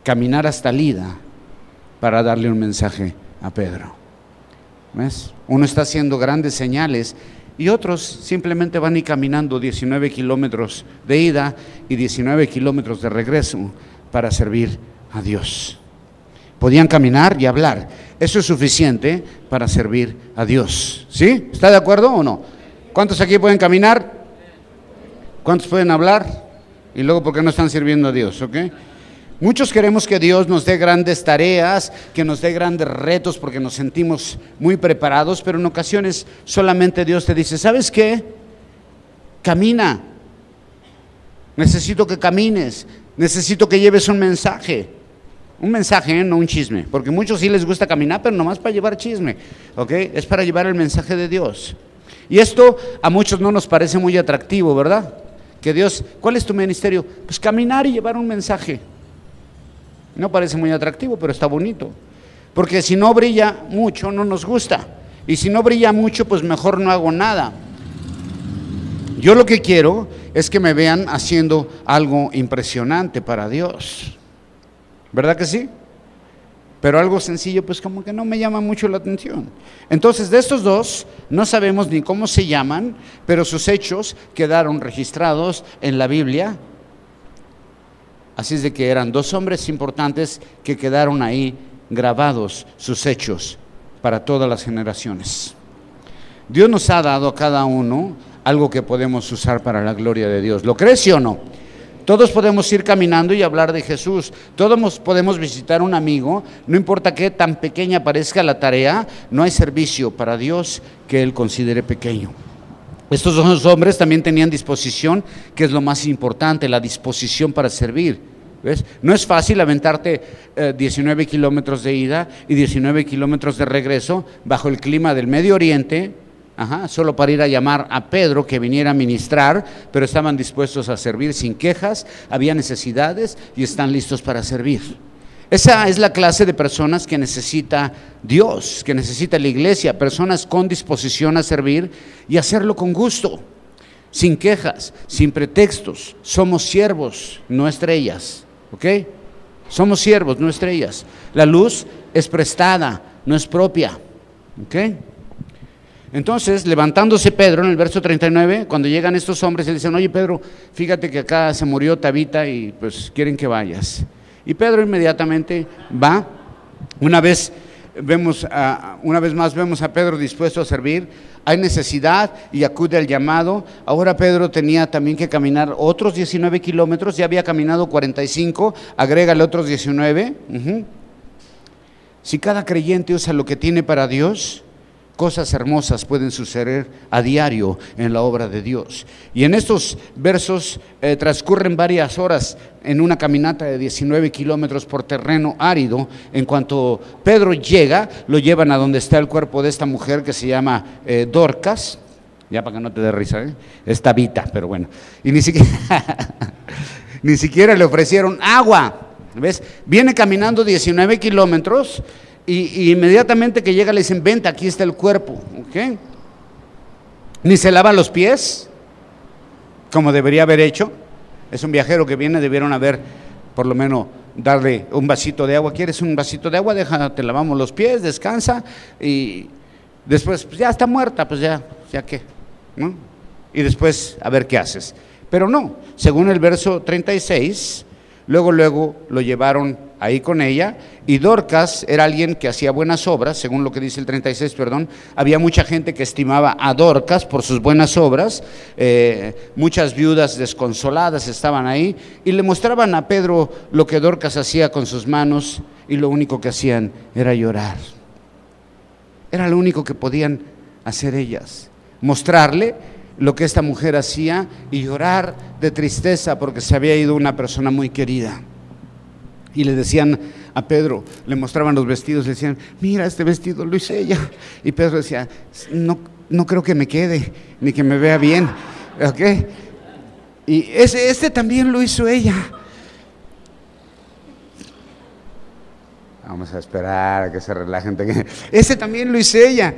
Caminar hasta Lida para darle un mensaje a Pedro. ¿Ves? Uno está haciendo grandes señales y otros simplemente van y caminando 19 kilómetros de ida y 19 kilómetros de regreso para servir a Dios. Podían caminar y hablar. Eso es suficiente para servir a Dios. ¿Sí? ¿Está de acuerdo o no? ¿Cuántos aquí pueden caminar? ¿Cuántos pueden hablar? Y luego, ¿por qué no están sirviendo a Dios? ¿Ok? Muchos queremos que Dios nos dé grandes tareas, que nos dé grandes retos porque nos sentimos muy preparados, pero en ocasiones solamente Dios te dice, ¿sabes qué? Camina. Necesito que camines. Necesito que lleves un mensaje. Un mensaje, no un chisme, porque a muchos sí les gusta caminar, pero nomás para llevar chisme, ¿ok? Es para llevar el mensaje de Dios. Y esto a muchos no nos parece muy atractivo, ¿verdad? Que Dios, ¿cuál es tu ministerio? Pues caminar y llevar un mensaje. No parece muy atractivo, pero está bonito. Porque si no brilla mucho, no nos gusta. Y si no brilla mucho, pues mejor no hago nada. Yo lo que quiero es que me vean haciendo algo impresionante para Dios. ¿Verdad que sí? Pero algo sencillo, pues como que no me llama mucho la atención. Entonces, de estos 2, no sabemos ni cómo se llaman, pero sus hechos quedaron registrados en la Biblia. Así es de que eran 2 hombres importantes que quedaron ahí grabados sus hechos para todas las generaciones. Dios nos ha dado a cada uno algo que podemos usar para la gloria de Dios. ¿Lo crees, sí o no? Todos podemos ir caminando y hablar de Jesús. Todos podemos visitar a un amigo. No importa qué tan pequeña parezca la tarea, no hay servicio para Dios que Él considere pequeño. Estos 2 hombres también tenían disposición, que es lo más importante, la disposición para servir. ¿Ves? No es fácil aventarte 19 kilómetros de ida y 19 kilómetros de regreso bajo el clima del Medio Oriente, solo para ir a llamar a Pedro que viniera a ministrar, pero estaban dispuestos a servir sin quejas, había necesidades y están listos para servir. Esa es la clase de personas que necesita Dios, que necesita la iglesia, personas con disposición a servir y hacerlo con gusto, sin quejas, sin pretextos. Somos siervos, no estrellas, ¿ok? Somos siervos, no estrellas. La luz es prestada, no es propia, ¿ok? Entonces, levantándose Pedro en el verso 39, cuando llegan estos hombres, le dicen, oye Pedro, fíjate que acá se murió Tabita y pues quieren que vayas. Y Pedro inmediatamente va. Una vez más vemos a Pedro dispuesto a servir. Hay necesidad y acude al llamado. Ahora Pedro tenía también que caminar otros 19 kilómetros, ya había caminado 45, agrégale otros 19. Si cada creyente usa lo que tiene para Dios, Cosas hermosas pueden suceder a diario en la obra de Dios. Y en estos versos transcurren varias horas en una caminata de 19 kilómetros por terreno árido. En cuanto Pedro llega, lo llevan a donde está el cuerpo de esta mujer que se llama Dorcas. Ya para que no te dé risa, es Tabita, pero bueno. Y ni siquiera le ofrecieron agua. ¿Ves? Viene caminando 19 kilómetros. Y inmediatamente que llega le dicen, vente, aquí está el cuerpo, ¿ok? Ni se lava los pies, como debería haber hecho. Es un viajero que viene, debieron haber, por lo menos, darle un vasito de agua. ¿Quieres un vasito de agua? Déjate, lavamos los pies, descansa, y después, pues ya está muerta, pues ya qué, ¿no? Y después, a ver qué haces. Pero no, según el verso 36, luego lo llevaron ahí con ella, y Dorcas era alguien que hacía buenas obras, según lo que dice el 36, perdón. Había mucha gente que estimaba a Dorcas por sus buenas obras, muchas viudas desconsoladas estaban ahí, y le mostraban a Pedro lo que Dorcas hacía con sus manos, y lo único que hacían era llorar. Era lo único que podían hacer ellas, mostrarle lo que esta mujer hacía y llorar de tristeza porque se había ido una persona muy querida. Y le decían a Pedro, le mostraban los vestidos, le decían, mira, este vestido lo hice ella. Y Pedro decía, no creo que me quede, ni que me vea bien, ¿ok? Y este también lo hizo ella. Vamos a esperar a que se relajen. Ese también lo hizo ella.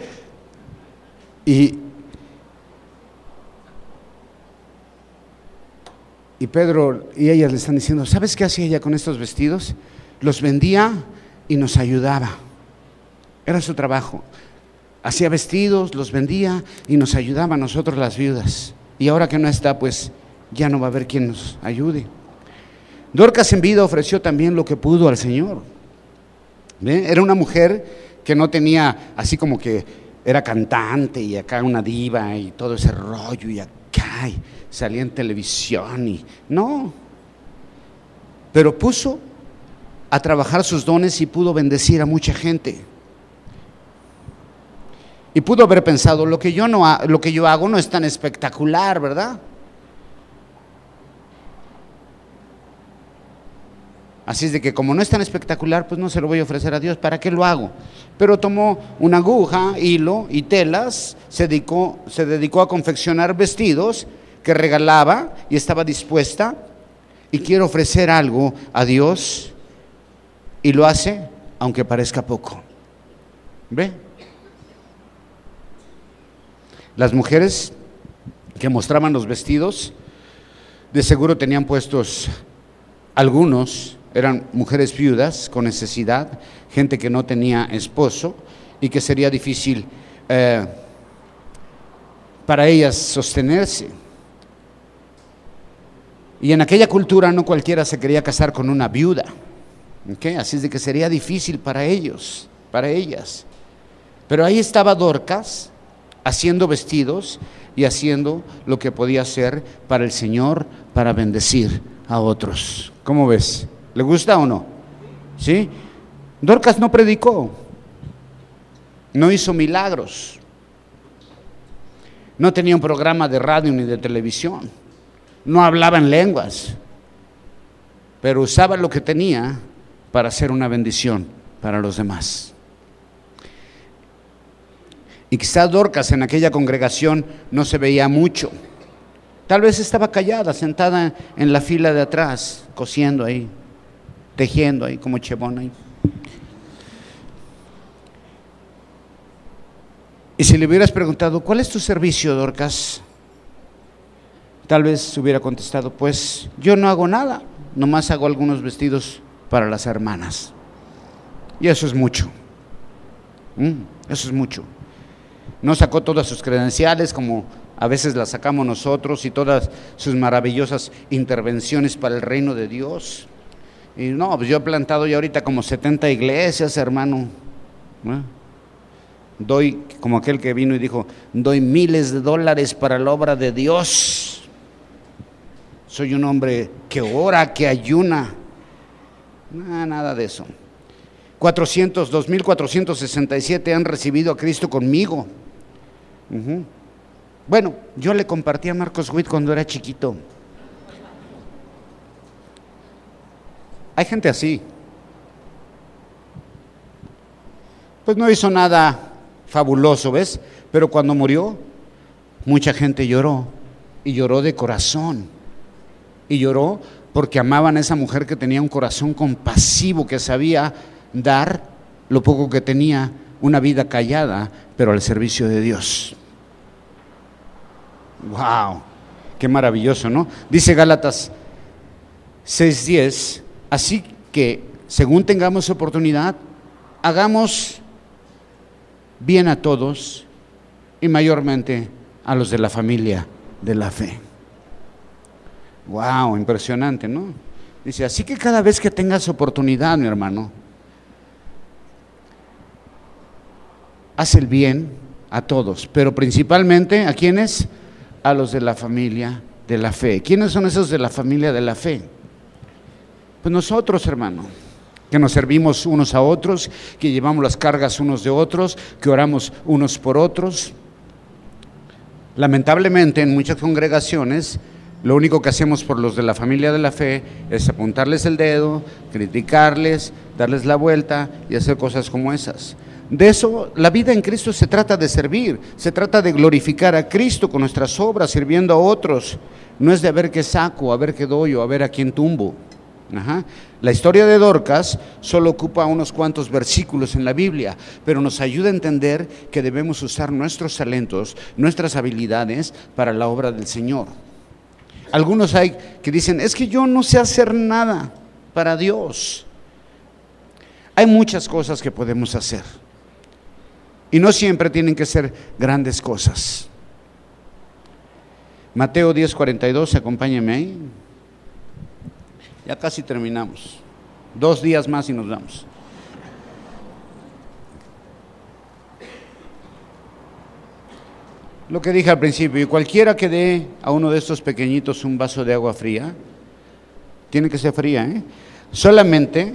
Y Pedro y ellas le están diciendo, ¿sabes qué hacía ella con estos vestidos? Los vendía y nos ayudaba. Era su trabajo. Hacía vestidos, los vendía y nos ayudaba a nosotros las viudas. Y ahora que no está, pues ya no va a haber quien nos ayude. Dorcas en vida ofreció también lo que pudo al Señor. ¿Ve? Era una mujer que no tenía, así como que era cantante y acá una diva y todo ese rollo y acá y salía en televisión y no, pero puso a trabajar sus dones y pudo bendecir a mucha gente. Y pudo haber pensado, lo que yo hago no es tan espectacular, ¿verdad? Así es de que como no es tan espectacular, pues no se lo voy a ofrecer a Dios, ¿para qué lo hago? Pero tomó una aguja, hilo y telas, se dedicó a confeccionar vestidos que regalaba y estaba dispuesta y quiere ofrecer algo a Dios y lo hace aunque parezca poco. ¿Ve? Las mujeres que mostraban los vestidos de seguro tenían puestos, algunos eran mujeres viudas con necesidad, gente que no tenía esposo y que sería difícil para ellas sostenerse. Y en aquella cultura no cualquiera se quería casar con una viuda, ¿okay? Así es de que sería difícil para ellos, para ellas. Pero ahí estaba Dorcas haciendo vestidos y haciendo lo que podía hacer para el Señor, para bendecir a otros. ¿Cómo ves? ¿Le gusta o no? ¿Sí? Dorcas no predicó, no hizo milagros, no tenía un programa de radio ni de televisión, no hablaba en lenguas, pero usaba lo que tenía para hacer una bendición para los demás. Y quizás Dorcas en aquella congregación no se veía mucho, tal vez estaba callada, sentada en la fila de atrás, cosiendo ahí, tejiendo ahí como chebón ahí. Y si le hubieras preguntado, ¿cuál es tu servicio, Dorcas? Tal vez hubiera contestado, pues yo no hago nada, nomás hago algunos vestidos para las hermanas. Y eso es mucho. Eso es mucho. No sacó todas sus credenciales como a veces las sacamos nosotros y todas sus maravillosas intervenciones para el reino de Dios. Y no, pues yo he plantado ya ahorita como 70 iglesias, hermano. Doy, como aquel que vino y dijo, doy miles de dólares para la obra de Dios. Soy un hombre que ora, que ayuna. Nada de eso. 2,467 han recibido a Cristo conmigo. Bueno, yo le compartí a Marcos Witt cuando era chiquito. Hay gente así. Pues no hizo nada fabuloso, ¿ves? Pero cuando murió, mucha gente lloró, y lloró de corazón, y lloró porque amaban a esa mujer que tenía un corazón compasivo, que sabía dar lo poco que tenía, una vida callada, pero al servicio de Dios. ¡Wow! ¡Qué maravilloso!, ¿no? Dice Gálatas 6:10, así que, según tengamos oportunidad, hagamos bien a todos, y mayormente a los de la familia de la fe. ¡Wow! Impresionante, ¿no? Dice, así que cada vez que tengas oportunidad, mi hermano, haz el bien a todos, pero principalmente, ¿a quiénes? A los de la familia de la fe. ¿Quiénes son esos de la familia de la fe? Pues nosotros, hermano, que nos servimos unos a otros, que llevamos las cargas unos de otros, que oramos unos por otros. Lamentablemente, en muchas congregaciones, lo único que hacemos por los de la familia de la fe es apuntarles el dedo, criticarles, darles la vuelta y hacer cosas como esas. De eso, la vida en Cristo se trata de servir, se trata de glorificar a Cristo con nuestras obras, sirviendo a otros. No es de a ver qué saco, a ver qué doy o a ver a quién tumbo. La historia de Dorcas solo ocupa unos cuantos versículos en la Biblia, pero nos ayuda a entender que debemos usar nuestros talentos, nuestras habilidades para la obra del Señor. Algunos hay que dicen, es que yo no sé hacer nada para Dios. Hay muchas cosas que podemos hacer, y no siempre tienen que ser grandes cosas. Mateo 10:42, acompáñenme ahí. Ya casi terminamos. 2 días más y nos vamos. Lo que dije al principio, y cualquiera que dé a uno de estos pequeñitos un vaso de agua fría, tiene que ser fría, solamente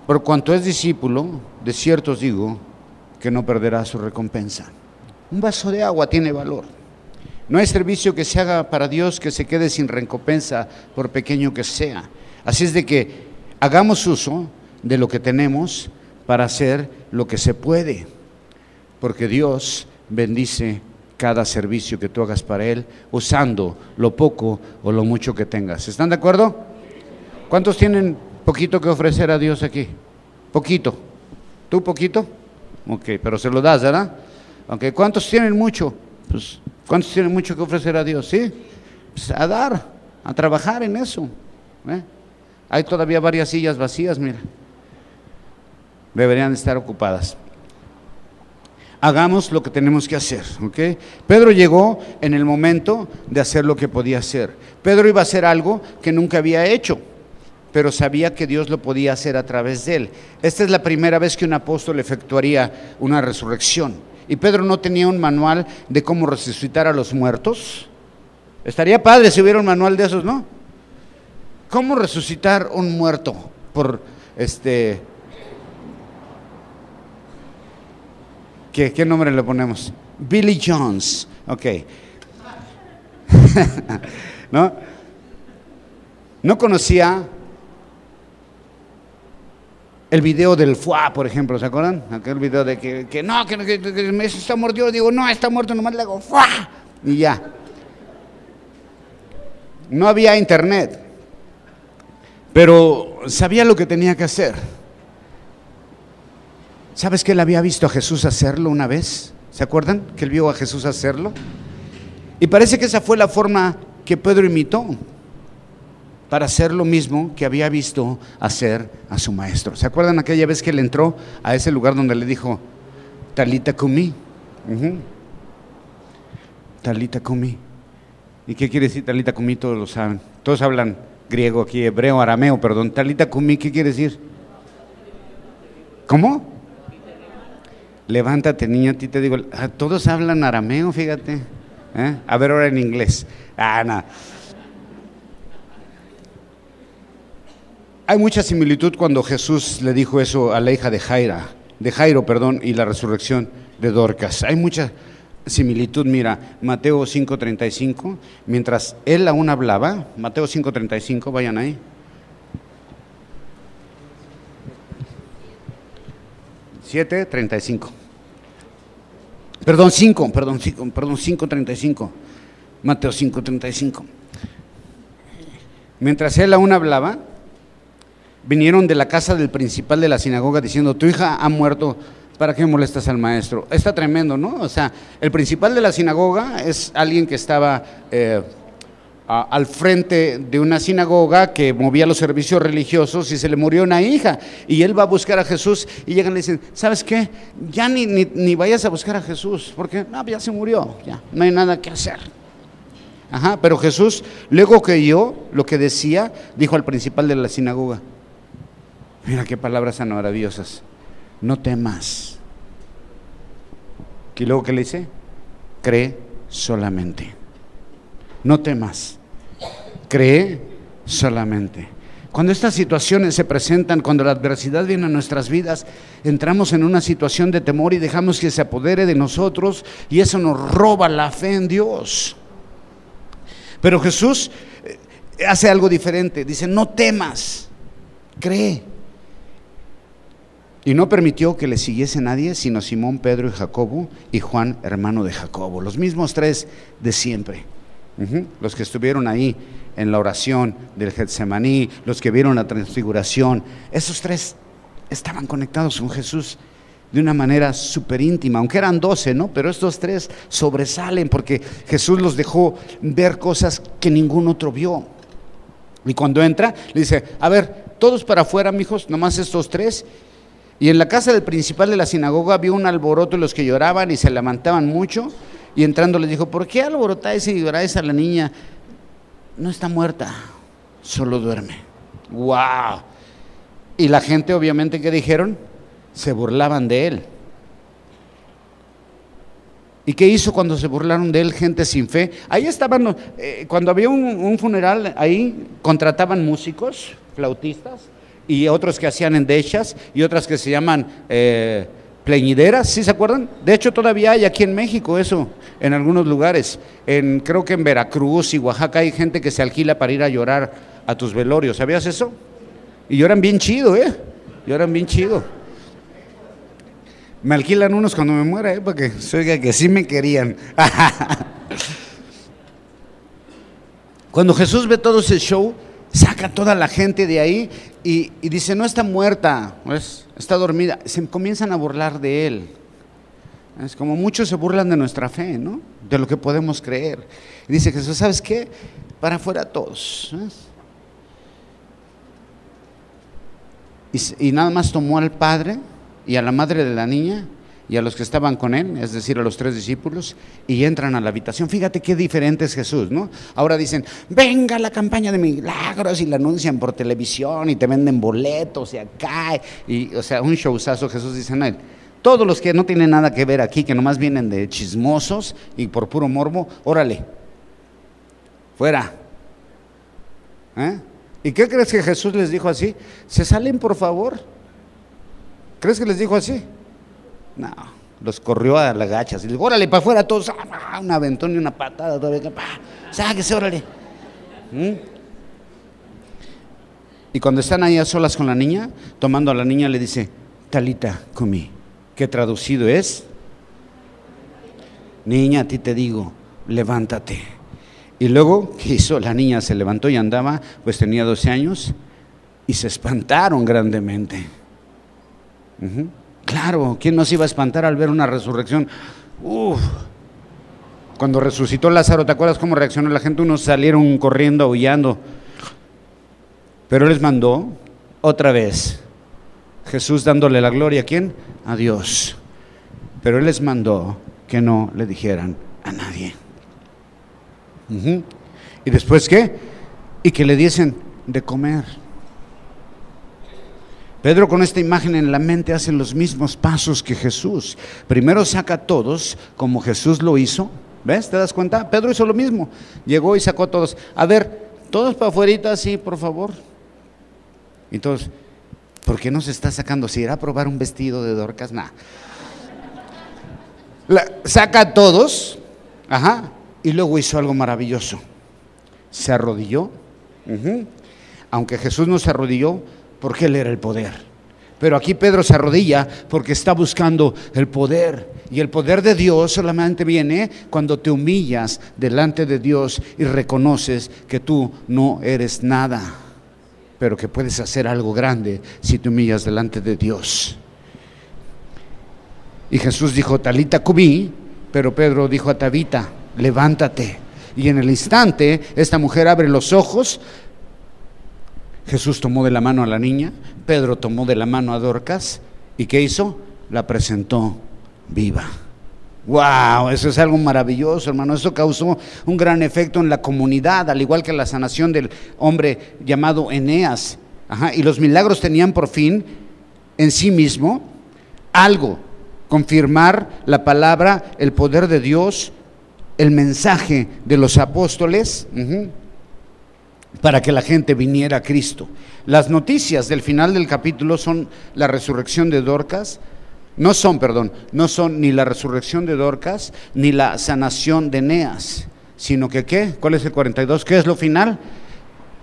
por cuanto es discípulo, de cierto os digo, que no perderá su recompensa. Un vaso de agua tiene valor. No hay servicio que se haga para Dios que se quede sin recompensa, por pequeño que sea. Así es de que hagamos uso de lo que tenemos para hacer lo que se puede, porque Dios bendice cada servicio que tú hagas para Él, usando lo poco o lo mucho que tengas. ¿Están de acuerdo? ¿Cuántos tienen poquito que ofrecer a Dios aquí? Poquito. ¿Tú poquito? Ok, pero se lo das, ¿verdad? Okay. ¿Cuántos tienen mucho? Pues, ¿cuántos tienen mucho que ofrecer a Dios? ¿Sí? Pues a dar, a trabajar en eso. Hay todavía varias sillas vacías, mira. Deberían estar ocupadas. Hagamos lo que tenemos que hacer, ¿ok? Pedro llegó en el momento de hacer lo que podía hacer. Pedro iba a hacer algo que nunca había hecho, pero sabía que Dios lo podía hacer a través de él. Esta es la primera vez que un apóstol efectuaría una resurrección. Y Pedro no tenía un manual de cómo resucitar a los muertos. Estaría padre si hubiera un manual de esos, ¿no? ¿Cómo resucitar un muerto? Por ¿Qué nombre le ponemos? Billy Jones, ok. No conocía el video del FUA, por ejemplo, ¿se acuerdan? Aquel video de que está muerto. Yo digo, no, está muerto, nomás le hago FUA y ya. No había internet, pero sabía lo que tenía que hacer. ¿Sabes que él había visto a Jesús hacerlo una vez? ¿Se acuerdan que él vio a Jesús hacerlo? Y parece que esa fue la forma que Pedro imitó para hacer lo mismo que había visto hacer a su maestro. ¿Se acuerdan aquella vez que él entró a ese lugar donde le dijo, Talita cumi? Talita cumi. ¿Y qué quiere decir Talita cumi? Todos lo saben. Todos hablan griego aquí, hebreo, arameo, perdón. Talita cumi, ¿qué quiere decir? ¿Cómo? Levántate, niña, a ti te digo. Todos hablan arameo, fíjate. A ver ahora en inglés. No. Hay mucha similitud cuando Jesús le dijo eso a la hija de Jairo, y la resurrección de Dorcas. Hay mucha similitud. Mira, Mateo 5:35, mientras él aún hablaba, Mateo 5:35, vayan ahí. Perdón, 5:35. Mateo 5:35. Mientras él aún hablaba, vinieron de la casa del principal de la sinagoga diciendo: tu hija ha muerto, ¿para qué molestas al maestro? Está tremendo, ¿no? O sea, el principal de la sinagoga es alguien que estaba al frente de una sinagoga que movía los servicios religiosos, y se le murió una hija, y él va a buscar a Jesús, y llegan y le dicen: ¿sabes qué? Ya ni vayas a buscar a Jesús, porque ya se murió, ya no hay nada que hacer. Ajá, pero Jesús, luego que oyó lo que decía, dijo al principal de la sinagoga: mira qué palabras tan maravillosas, no temas. Y luego, ¿qué le dice? Cree solamente. No temas, cree solamente. Cuando estas situaciones se presentan, cuando la adversidad viene a nuestras vidas, entramos en una situación de temor y dejamos que se apodere de nosotros, y eso nos roba la fe en Dios. Pero Jesús hace algo diferente, dice: no temas, cree. Y no permitió que le siguiese nadie, sino Simón, Pedro y Jacobo, y Juan, hermano de Jacobo, los mismos tres de siempre. Los que estuvieron ahí en la oración del Getsemaní, los que vieron la transfiguración, esos tres estaban conectados con Jesús de una manera súper íntima, aunque eran 12, ¿no? Pero estos tres sobresalen porque Jesús los dejó ver cosas que ningún otro vio. Y cuando entra, le dice: a ver, todos para afuera, mijos, nomás estos tres. Y en la casa del principal de la sinagoga había un alboroto, y los que lloraban y se lamentaban mucho. Y entrando les dijo: ¿por qué alborotáis y lloráis a la niña? No está muerta, solo duerme. ¡Wow! Y la gente, obviamente, ¿qué dijeron? Se burlaban de él. ¿Y qué hizo cuando se burlaron de él? Gente sin fe. Ahí estaban, cuando había un funeral, ahí contrataban músicos, flautistas, y otros que hacían endechas, y otras que se llaman pleñideras, ¿sí se acuerdan? De hecho, todavía hay aquí en México eso, en algunos lugares. Creo que en Veracruz y Oaxaca hay gente que se alquila para ir a llorar a tus velorios. ¿Sabías eso? Y lloran bien chido, lloran bien chido. Me alquilan unos cuando me muera, para que se oiga que sí me querían. Cuando Jesús ve todo ese show, saca a toda la gente de ahí y dice: no está muerta, pues, está dormida. Se comienzan a burlar de él. Es como muchos se burlan de nuestra fe, ¿no? De lo que podemos creer. Y dice Jesús: ¿sabes qué? Para afuera todos. Y nada más tomó al padre y a la madre de la niña y a los que estaban con él, es decir, a los 3 discípulos, y entran a la habitación. Fíjate qué diferente es Jesús, ¿no? Ahora dicen: venga la campaña de milagros, y la anuncian por televisión y te venden boletos y acá, y o sea, un showzazo. Jesús dice: no, todos los que no tienen nada que ver aquí, que nomás vienen de chismosos y por puro morbo, órale, fuera. ¿Y qué crees que Jesús les dijo así? ¿Se salen, por favor? ¿Crees que les dijo así? No, los corrió a las gachas y dijo: órale, para afuera todos. Un aventón y una patada, sáquese, órale. Y cuando están ahí a solas con la niña, tomando a la niña, le dice: Talita cumi, que traducido es: niña, a ti te digo, levántate. Y luego, ¿qué hizo? La niña se levantó y andaba, pues tenía 12 años, y se espantaron grandemente. Claro, ¿quién nos iba a espantar al ver una resurrección? Cuando resucitó Lázaro, ¿te acuerdas cómo reaccionó la gente? Unos salieron corriendo, aullando. Pero Él les mandó otra vez. Jesús dándole la gloria, ¿a quién? A Dios. Pero Él les mandó que no le dijeran a nadie. ¿Y después qué? Y que le diesen de comer. Pedro, con esta imagen en la mente, hace los mismos pasos que Jesús. Primero saca a todos como Jesús lo hizo. ¿Ves? ¿Te das cuenta? Pedro hizo lo mismo. Llegó y sacó a todos. A ver, todos para afuera, sí, por favor. Entonces, ¿por qué no se está sacando? ¿Se irá a probar un vestido de Dorcas? Nah. Saca a todos, y luego hizo algo maravilloso. Se arrodilló, aunque Jesús no se arrodilló porque Él era el poder. Pero aquí Pedro se arrodilla porque está buscando el poder. Y el poder de Dios solamente viene cuando te humillas delante de Dios y reconoces que tú no eres nada, pero que puedes hacer algo grande si te humillas delante de Dios. Y Jesús dijo, Talita cumí, pero Pedro dijo a Tabita, levántate. Y en el instante, esta mujer abre los ojos. Jesús tomó de la mano a la niña, Pedro tomó de la mano a Dorcas, ¿y qué hizo? La presentó viva. ¡Wow! Eso es algo maravilloso, hermano. Eso causó un gran efecto en la comunidad, al igual que la sanación del hombre llamado Eneas. Y los milagros tenían por fin en sí mismo algo, confirmar la palabra, el poder de Dios, el mensaje de los apóstoles, para que la gente viniera a Cristo. Las noticias del final del capítulo son la resurrección de Dorcas, no son ni la resurrección de Dorcas ni la sanación de Eneas, sino que ¿qué? ¿Cuál es el 42? ¿Qué es lo final?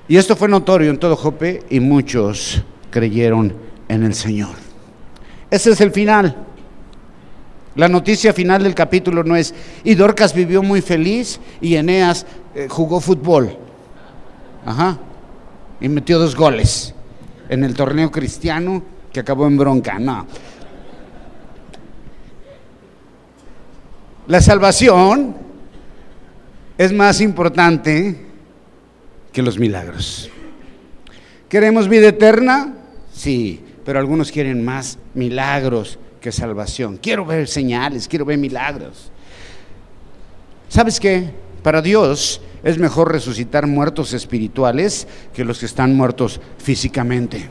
Y esto fue notorio en todo Jope y muchos creyeron en el Señor. Ese es el final. La noticia final del capítulo no es, y Dorcas vivió muy feliz y Eneas jugó fútbol. Y metió 2 goles en el torneo cristiano que acabó en bronca. No. La salvación es más importante que los milagros. ¿Queremos vida eterna? Sí, pero algunos quieren más milagros que salvación. Quiero ver señales, quiero ver milagros. ¿Sabes qué? Para Dios es mejor resucitar muertos espirituales que los que están muertos físicamente.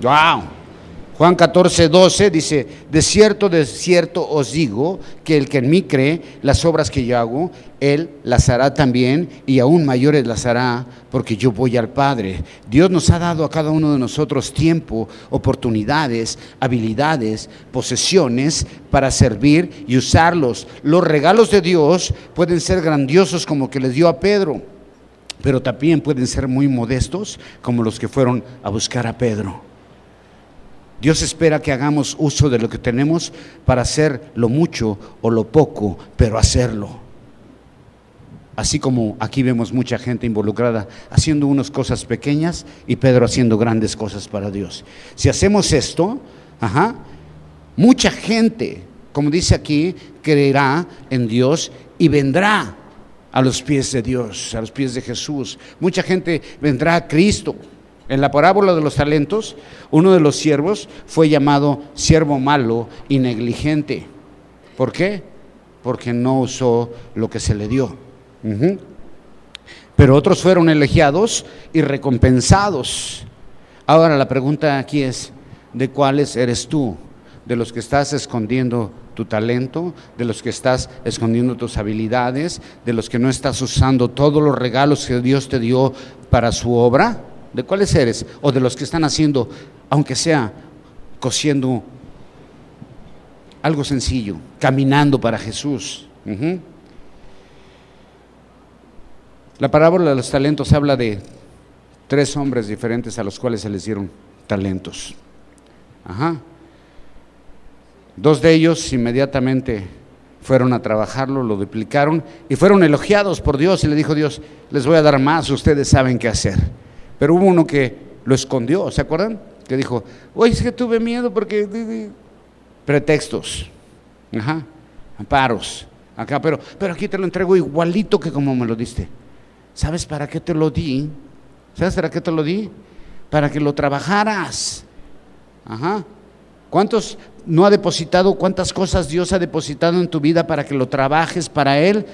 ¡Wow! Juan 14:12 dice, de cierto os digo, que el que en mí cree, las obras que yo hago, él las hará también, y aún mayores las hará, porque yo voy al Padre. Dios nos ha dado a cada uno de nosotros tiempo, oportunidades, habilidades, posesiones para servir y usarlos. Los regalos de Dios pueden ser grandiosos como el que les dio a Pedro, pero también pueden ser muy modestos como los que fueron a buscar a Pedro. Dios espera que hagamos uso de lo que tenemos para hacer lo mucho o lo poco, pero hacerlo. Así como aquí vemos mucha gente involucrada haciendo unas cosas pequeñas y Pedro haciendo grandes cosas para Dios. Si hacemos esto, mucha gente, como dice aquí, creerá en Dios y vendrá a los pies de Dios, a los pies de Jesús. Mucha gente vendrá a Cristo. En la parábola de los talentos, uno de los siervos fue llamado siervo malo y negligente. ¿Por qué? Porque no usó lo que se le dio. Pero otros fueron elogiados y recompensados. Ahora la pregunta aquí es, ¿de cuáles eres tú? ¿De los que estás escondiendo tu talento? ¿De los que estás escondiendo tus habilidades? ¿De los que no estás usando todos los regalos que Dios te dio para su obra? ¿De cuáles eres? ¿O de los que están haciendo, aunque sea cosiendo algo sencillo, caminando para Jesús? La parábola de los talentos habla de 3 hombres diferentes a los cuales se les dieron talentos. 2 de ellos inmediatamente fueron a trabajarlo, lo duplicaron y fueron elogiados por Dios, y le dijo Dios, les voy a dar más, ustedes saben qué hacer. Pero hubo uno que lo escondió, ¿se acuerdan? Que dijo, oye, es que tuve miedo porque... Pretextos, amparos, acá, pero aquí te lo entrego igualito que como me lo diste. ¿Sabes para qué te lo di? ¿Sabes para qué te lo di? Para que lo trabajaras. ¿Cuántos no ha depositado, cuántas cosas Dios ha depositado en tu vida para que lo trabajes para Él?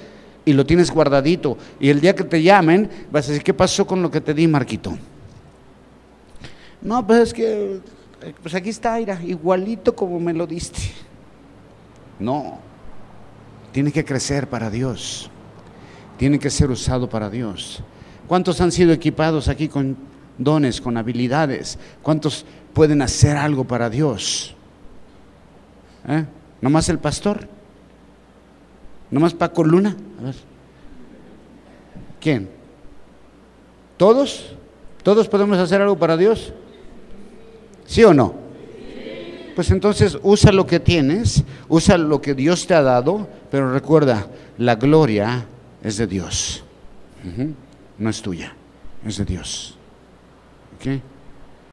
Y lo tienes guardadito, y el día que te llamen vas a decir, ¿qué pasó con lo que te di, Marquito? No, pues es que pues aquí está, mira, igualito como me lo diste. No, tiene que crecer para Dios, tiene que ser usado para Dios. ¿Cuántos han sido equipados aquí con dones, con habilidades? ¿Cuántos pueden hacer algo para Dios? ¿Nomás el pastor? ¿Nomás Paco Luna? A ver. ¿Quién? ¿Todos? ¿Todos podemos hacer algo para Dios? ¿Sí o no? Pues entonces usa lo que tienes, usa lo que Dios te ha dado, pero recuerda, la gloria es de Dios. No es tuya, es de Dios. ¿Ok?